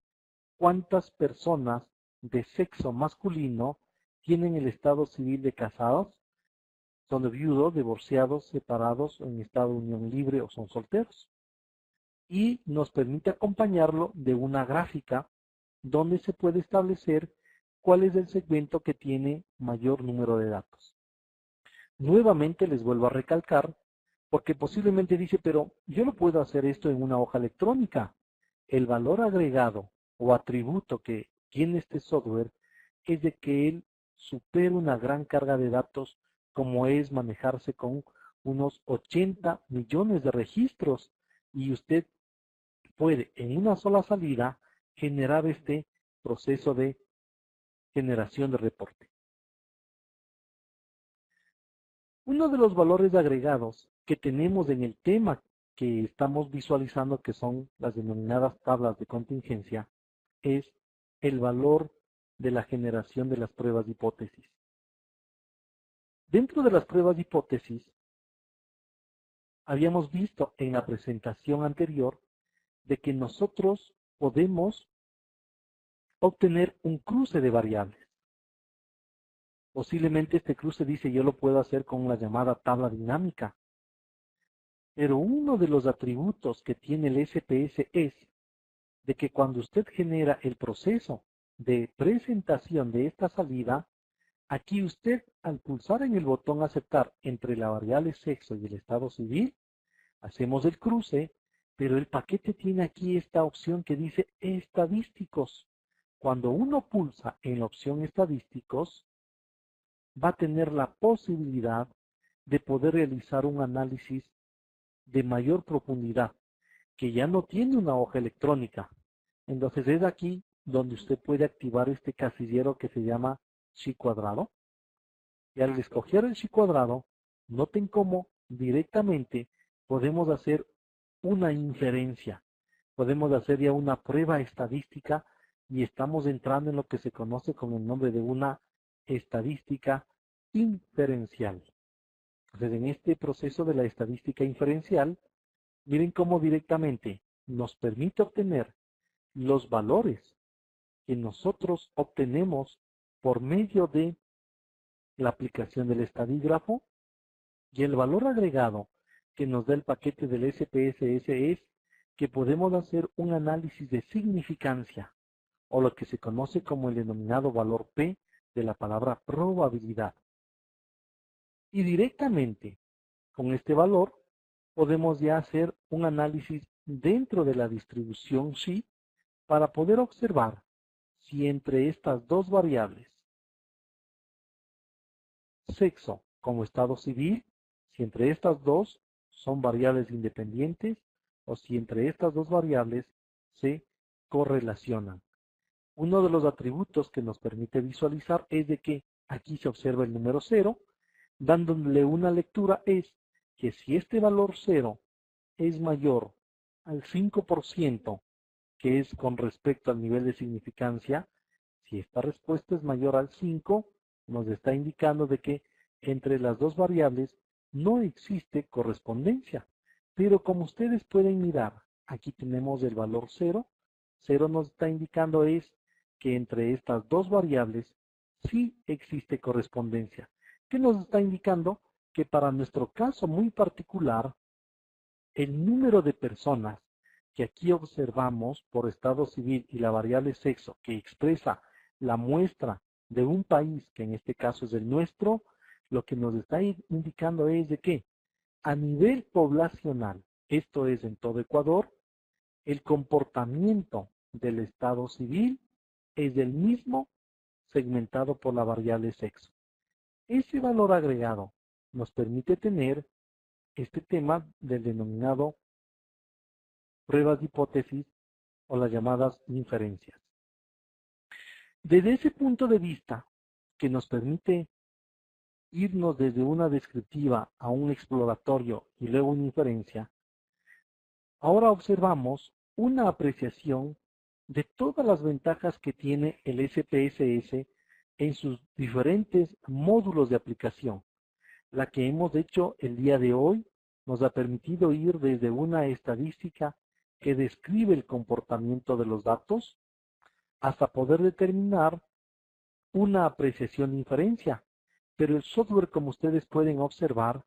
Speaker 3: cuántas personas de sexo masculino tienen el estado civil de casados, son de viudos, divorciados, separados, en estado de unión libre o son solteros. Y nos permite acompañarlo de una gráfica donde se puede establecer cuál es el segmento que tiene mayor número de datos. Nuevamente les vuelvo a recalcar, porque posiblemente dice, pero yo no puedo hacer esto en una hoja electrónica. El valor agregado o atributo que tiene este software es de que él supera una gran carga de datos, como es manejarse con unos 80 millones de registros, y usted puede en una sola salida generar este proceso de generación de reporte. Uno de los valores agregados que tenemos en el tema que estamos visualizando, que son las denominadas tablas de contingencia, es el valor de la generación de las pruebas de hipótesis. Dentro de las pruebas de hipótesis, habíamos visto en la presentación anterior de que nosotros podemos obtener un cruce de variables. Posiblemente este cruce dice yo lo puedo hacer con la llamada tabla dinámica. Pero uno de los atributos que tiene el SPS es de que cuando usted genera el proceso de presentación de esta salida, aquí usted al pulsar en el botón aceptar entre la variable sexo y el estado civil, hacemos el cruce, pero el paquete tiene aquí esta opción que dice estadísticos. Cuando uno pulsa en la opción estadísticos, va a tener la posibilidad de poder realizar un análisis de mayor profundidad, que ya no tiene una hoja electrónica. Entonces es aquí donde usted puede activar este casillero que se llama chi cuadrado. Y al escoger el chi cuadrado, noten cómo directamente podemos hacer una inferencia, podemos hacer ya una prueba estadística y estamos entrando en lo que se conoce con el nombre de una estadística inferencial. Entonces, en este proceso de la estadística inferencial, miren cómo directamente nos permite obtener los valores que nosotros obtenemos por medio de la aplicación del estadígrafo, y el valor agregado que nos da el paquete del SPSS es que podemos hacer un análisis de significancia, o lo que se conoce como el denominado valor P de la palabra probabilidad. Y directamente con este valor podemos ya hacer un análisis dentro de la distribución Chi para poder observar si entre estas dos variables, sexo como estado civil, si entre estas dos son variables independientes o si entre estas dos variables se correlacionan. Uno de los atributos que nos permite visualizar es de que aquí se observa el número 0, dándole una lectura es que si este valor 0 es mayor al 5%, que es con respecto al nivel de significancia, si esta respuesta es mayor al 5, nos está indicando de que entre las dos variables no existe correspondencia. Pero como ustedes pueden mirar, aquí tenemos el valor 0. 0 nos está indicando es que entre estas dos variables sí existe correspondencia. ¿Qué nos está indicando? Que para nuestro caso muy particular, el número de personas que aquí observamos por estado civil y la variable sexo que expresa la muestra de un país, que en este caso es el nuestro, lo que nos está indicando es de que a nivel poblacional, esto es en todo Ecuador, el comportamiento del estado civil es el mismo segmentado por la variable sexo. Ese valor agregado nos permite tener este tema del denominado pruebas de hipótesis o las llamadas inferencias. Desde ese punto de vista, que nos permite irnos desde una descriptiva a un exploratorio y luego una inferencia, ahora observamos una apreciación de todas las ventajas que tiene el SPSS en sus diferentes módulos de aplicación. La que hemos hecho el día de hoy nos ha permitido ir desde una estadística que describe el comportamiento de los datos hasta poder determinar una apreciación de inferencia. Pero el software, como ustedes pueden observar,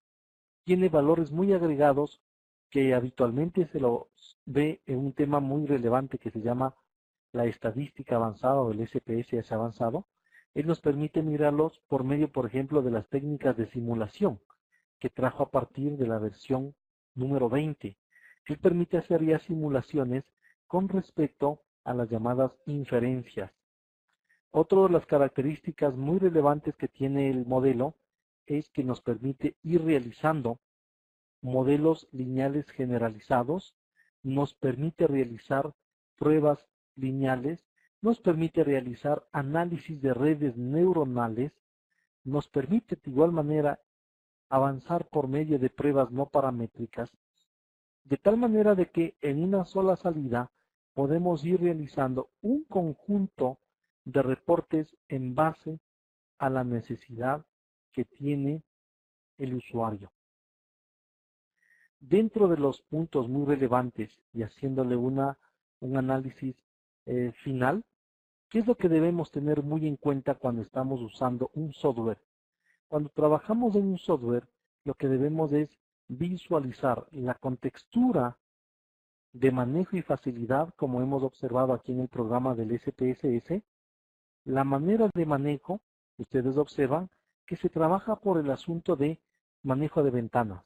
Speaker 3: tiene valores muy agregados que habitualmente se los ve en un tema muy relevante que se llama la estadística avanzada o el SPSS avanzado. Él nos permite mirarlos por medio, por ejemplo, de las técnicas de simulación que trajo a partir de la versión número 20. Él permite hacer ya simulaciones con respecto a las llamadas inferencias. Otra de las características muy relevantes que tiene el modelo es que nos permite ir realizando modelos lineales generalizados, nos permite realizar pruebas lineales, nos permite realizar análisis de redes neuronales, nos permite de igual manera avanzar por medio de pruebas no paramétricas, de tal manera de que en una sola salida podemos ir realizando un conjunto de reportes en base a la necesidad que tiene el usuario. Dentro de los puntos muy relevantes y haciéndole un análisis final, ¿qué es lo que debemos tener muy en cuenta cuando estamos usando un software? Cuando trabajamos en un software, lo que debemos es visualizar la contextura de manejo y facilidad, como hemos observado aquí en el programa del SPSS, la manera de manejo, ustedes observan que se trabaja por el asunto de manejo de ventanas.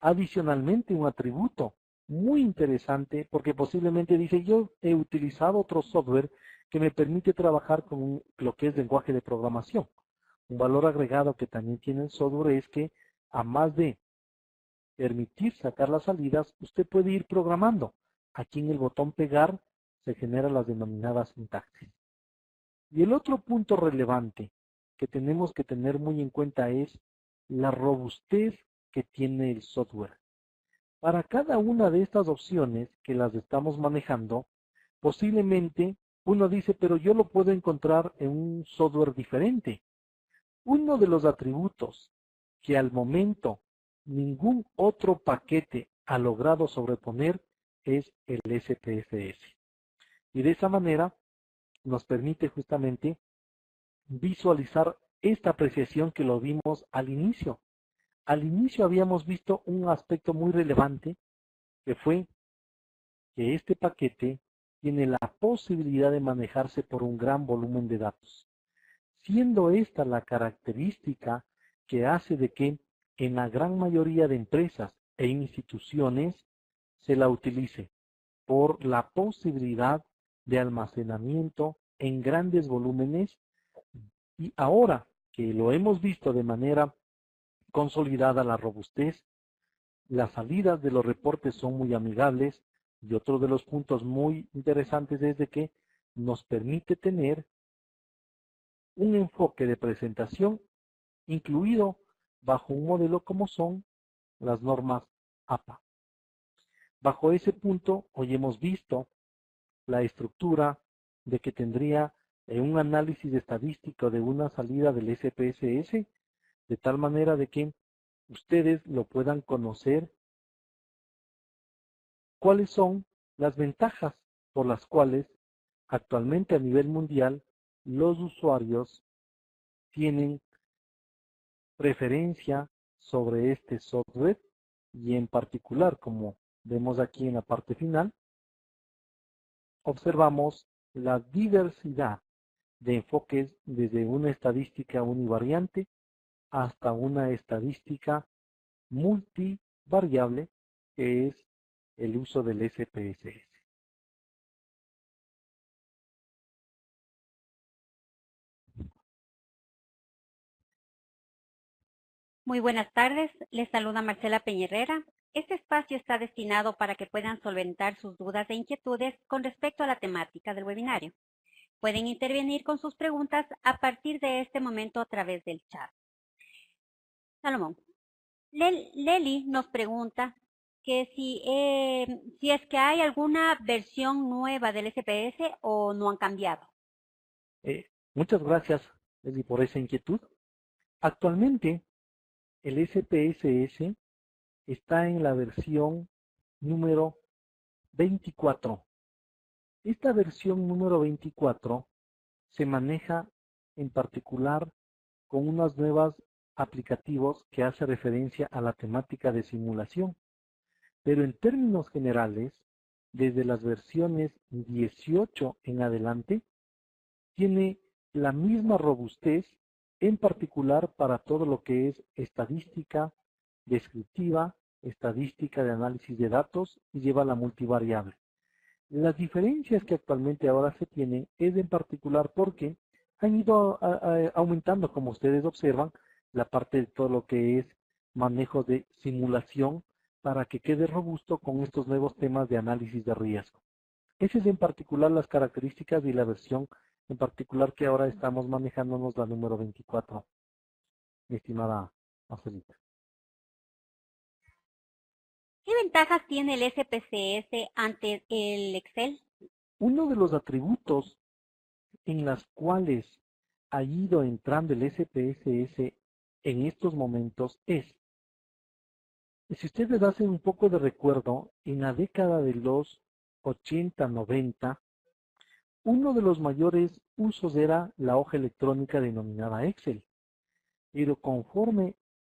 Speaker 3: Adicionalmente, un atributo muy interesante, porque posiblemente dice, yo he utilizado otro software que me permite trabajar con lo que es lenguaje de programación. Un valor agregado que también tiene el software es que, a más de permitir sacar las salidas, usted puede ir programando. Aquí en el botón pegar se generan las denominadas sintaxis. Y el otro punto relevante que tenemos que tener muy en cuenta es la robustez que tiene el software. Para cada una de estas opciones que las estamos manejando, posiblemente uno dice, pero yo lo puedo encontrar en un software diferente. Uno de los atributos que al momento ningún otro paquete ha logrado sobreponer es el SPSS. Y de esa manera nos permite justamente visualizar esta apreciación que lo vimos al inicio. Al inicio habíamos visto un aspecto muy relevante que fue que este paquete tiene la posibilidad de manejarse por un gran volumen de datos, siendo esta la característica que hace de que en la gran mayoría de empresas e instituciones se la utilice por la posibilidad de almacenamiento en grandes volúmenes. Y ahora que lo hemos visto de manera consolidada la robustez, las salidas de los reportes son muy amigables y otro de los puntos muy interesantes es de que nos permite tener un enfoque de presentación incluido bajo un modelo como son las normas APA. Bajo ese punto, hoy hemos visto la estructura de que tendría un análisis estadístico de una salida del SPSS, de tal manera de que ustedes lo puedan conocer cuáles son las ventajas por las cuales actualmente a nivel mundial los usuarios tienen preferencia sobre este software y en particular, como vemos aquí en la parte final, observamos la diversidad de enfoques desde una estadística univariante hasta una estadística multivariable, que es el uso del SPSS.
Speaker 4: Muy buenas tardes, les saluda Marcela Peñerrera. Este espacio está destinado para que puedan solventar sus dudas e inquietudes con respecto a la temática del webinario. Pueden intervenir con sus preguntas a partir de este momento a través del chat. Salomón, Leli nos pregunta que si es que hay alguna versión nueva del SPS o no han cambiado.
Speaker 3: Muchas gracias, Leli, por esa inquietud. Actualmente, el SPSS está en la versión número 24. Esta versión número 24 se maneja en particular con unos nuevos aplicativos que hace referencia a la temática de simulación. Pero en términos generales, desde las versiones 18 en adelante, tiene la misma robustez, en particular para todo lo que es estadística descriptiva, estadística de análisis de datos y lleva la multivariable. Las diferencias que actualmente ahora se tienen es en particular porque han ido aumentando, como ustedes observan, la parte de todo lo que es manejo de simulación para que quede robusto con estos nuevos temas de análisis de riesgo. Esas es en particular las características y la versión en particular que ahora estamos manejándonos, la número 24, mi estimada Marcelita.
Speaker 4: ¿Qué ventajas tiene el SPSS ante el Excel?
Speaker 3: Uno de los atributos en los cuales ha ido entrando el SPSS en estos momentos es, si ustedes hacen un poco de recuerdo, en la década de los 80, 90, uno de los mayores usos era la hoja electrónica denominada Excel. Pero conforme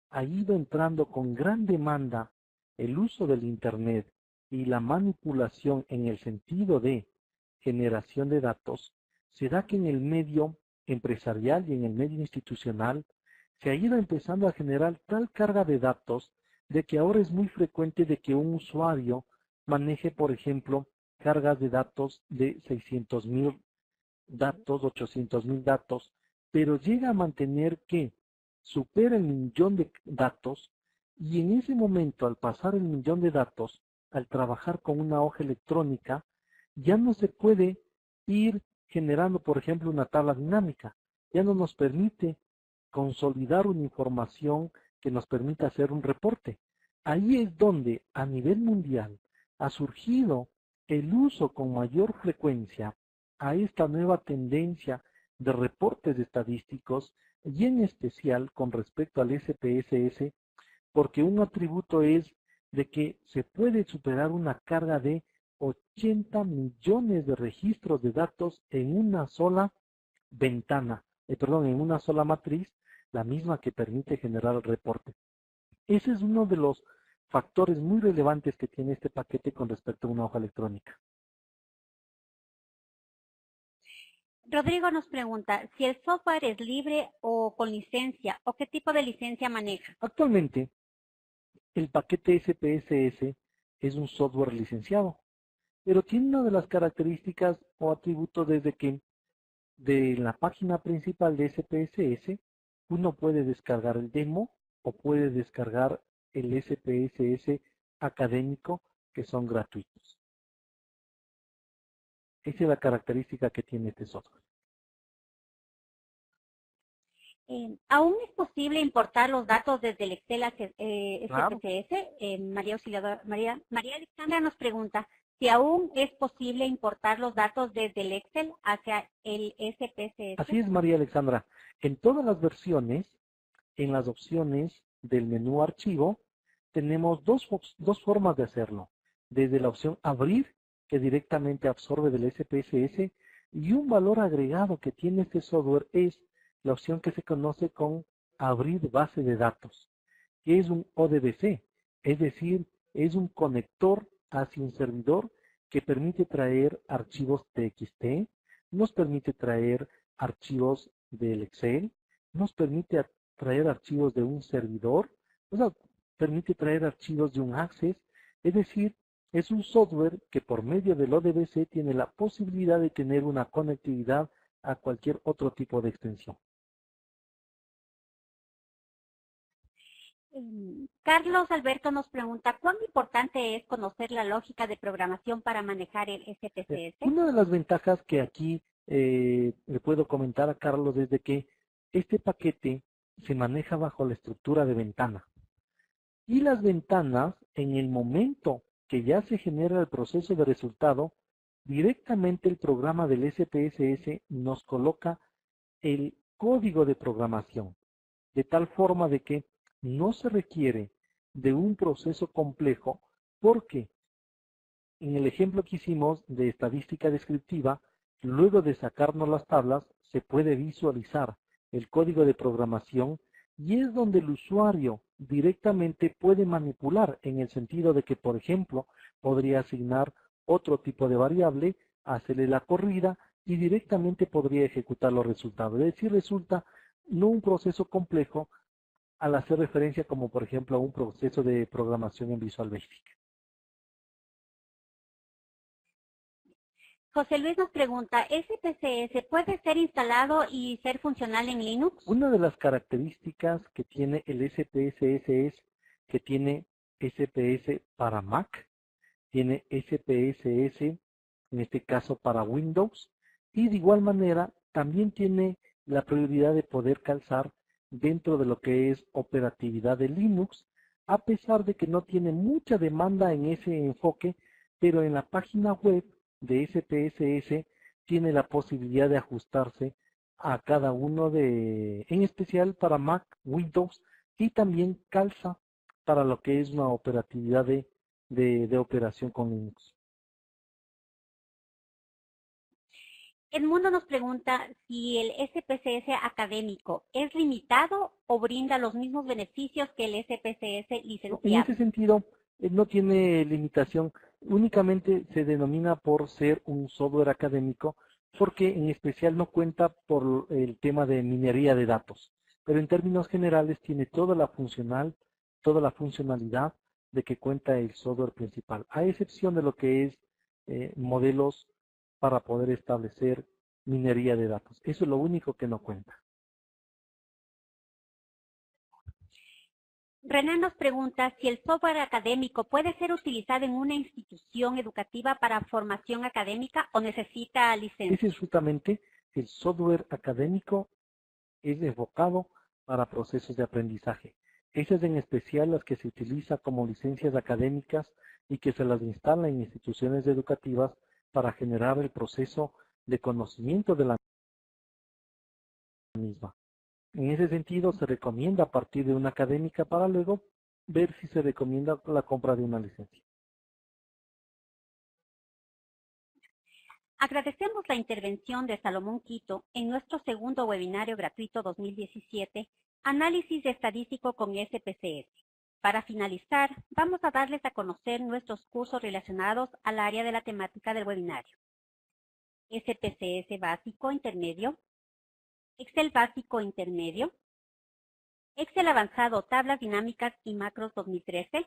Speaker 3: ha ido entrando con gran demanda el uso del Internet y la manipulación en el sentido de generación de datos, se da que en el medio empresarial y en el medio institucional se ha ido empezando a generar tal carga de datos de que ahora es muy frecuente de que un usuario maneje, por ejemplo, cargas de datos de 600,000 datos, 800,000 datos, pero llega a mantener que supera el millón de datos y en ese momento, al pasar el millón de datos, al trabajar con una hoja electrónica, ya no se puede ir generando, por ejemplo, una tabla dinámica. Ya no nos permite consolidar una información que nos permita hacer un reporte. ahí es donde a nivel mundial ha surgido el uso con mayor frecuencia a esta nueva tendencia de reportes estadísticos y en especial con respecto al SPSS, porque un atributo es de que se puede superar una carga de 80 millones de registros de datos en una sola ventana, en una sola matriz, la misma que permite generar el reporte. Ese es uno de los factores muy relevantes que tiene este paquete con respecto a una hoja electrónica.
Speaker 4: Rodrigo nos pregunta si el software es libre o con licencia o qué tipo de licencia maneja.
Speaker 3: Actualmente, el paquete SPSS es un software licenciado, pero tiene una de las características o atributos desde que de la página principal de SPSS uno puede descargar el demo o puede descargar el SPSS académico, que son gratuitos. Esa es la característica que tiene este software.
Speaker 4: ¿Aún es posible importar los datos desde el Excel
Speaker 3: Claro.
Speaker 4: SPSS? María Alexandra nos pregunta si aún es posible importar los datos desde el Excel hacia el SPSS.
Speaker 3: Así es, María Alexandra. En todas las versiones, en las opciones del menú archivo, tenemos dos formas de hacerlo. Desde la opción abrir, que directamente absorbe del SPSS, y un valor agregado que tiene este software es la opción que se conoce con abrir base de datos, que es un ODBC, es decir, es un conector hacia un servidor que permite traer archivos TXT, nos permite traer archivos del Excel, nos permite traer archivos de un servidor, o sea, permite traer archivos de un Access, es decir, es un software que por medio del ODBC tiene la posibilidad de tener una conectividad a cualquier otro tipo de extensión.
Speaker 4: Carlos Alberto nos pregunta, ¿cuán importante es conocer la lógica de programación para manejar el SPSS?
Speaker 3: Una de las ventajas que aquí le puedo comentar a Carlos es de que este paquete se maneja bajo la estructura de ventana. Y las ventanas, en el momento que ya se genera el proceso de resultado, directamente el programa del SPSS nos coloca el código de programación, de tal forma de que no se requiere de un proceso complejo, porque en el ejemplo que hicimos de estadística descriptiva, luego de sacarnos las tablas, se puede visualizar el código de programación y es donde el usuario directamente puede manipular, en el sentido de que, por ejemplo, podría asignar otro tipo de variable, hacerle la corrida y directamente podría ejecutar los resultados. Es decir, resulta no un proceso complejo al hacer referencia como, por ejemplo, a un proceso de programación en Visual Basic.
Speaker 4: José Luis nos pregunta, ¿SPSS puede ser instalado y ser funcional en Linux?
Speaker 3: Una de las características que tiene el SPSS es que tiene SPS para Mac, tiene SPSS, en este caso para Windows, y de igual manera también tiene la prioridad de poder calzar dentro de lo que es operatividad de Linux, a pesar de que no tiene mucha demanda en ese enfoque, pero en la página web de SPSS tiene la posibilidad de ajustarse a cada uno en especial para Mac, Windows, y también calza para lo que es una operatividad de operación con Linux.
Speaker 4: Edmundo nos pregunta si el SPSS académico es limitado o brinda los mismos beneficios que el SPSS licenciado.
Speaker 3: En ese sentido, no tiene limitación, únicamente se denomina por ser un software académico, porque en especial no cuenta por el tema de minería de datos, pero en términos generales tiene toda la funcionalidad de que cuenta el software principal, a excepción de lo que es modelos para poder establecer minería de datos. Eso es lo único que no cuenta.
Speaker 4: Renan nos pregunta si el software académico puede ser utilizado en una institución educativa para formación académica o necesita licencia.
Speaker 3: Ese es justamente el software académico, es enfocado para procesos de aprendizaje. Esas en especial las que se utilizan como licencias académicas y que se las instala en instituciones educativas para generar el proceso de conocimiento de la misma. En ese sentido, se recomienda a partir de una académica para luego ver si se recomienda la compra de una licencia.
Speaker 4: Agradecemos la intervención de Salomón Quito en nuestro segundo webinario gratuito 2017, Análisis Estadístico con SPSS. Para finalizar, vamos a darles a conocer nuestros cursos relacionados al área de la temática del webinario. SPSS básico intermedio, Excel básico intermedio, Excel avanzado tablas dinámicas y macros 2013,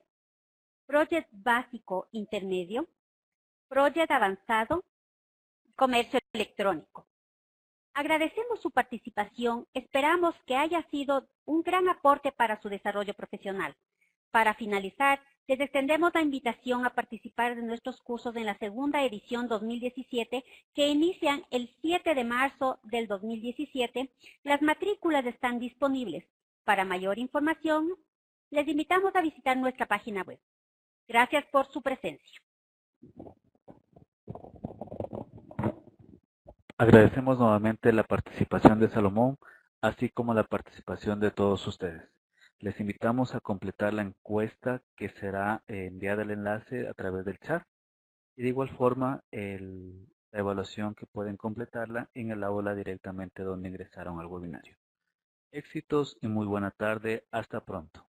Speaker 4: Project básico intermedio, Project avanzado, comercio electrónico. Agradecemos su participación, esperamos que haya sido un gran aporte para su desarrollo profesional. Para finalizar, les extendemos la invitación a participar de nuestros cursos en la segunda edición 2017 que inician el 7 de marzo del 2017. Las matrículas están disponibles. Para mayor información, les invitamos a visitar nuestra página web. Gracias por su presencia.
Speaker 2: Agradecemos nuevamente la participación de Salomón, así como la participación de todos ustedes. Les invitamos a completar la encuesta que será enviada el enlace a través del chat y de igual forma la evaluación que pueden completarla en el aula directamente donde ingresaron al webinario. Éxitos y muy buena tarde. Hasta pronto.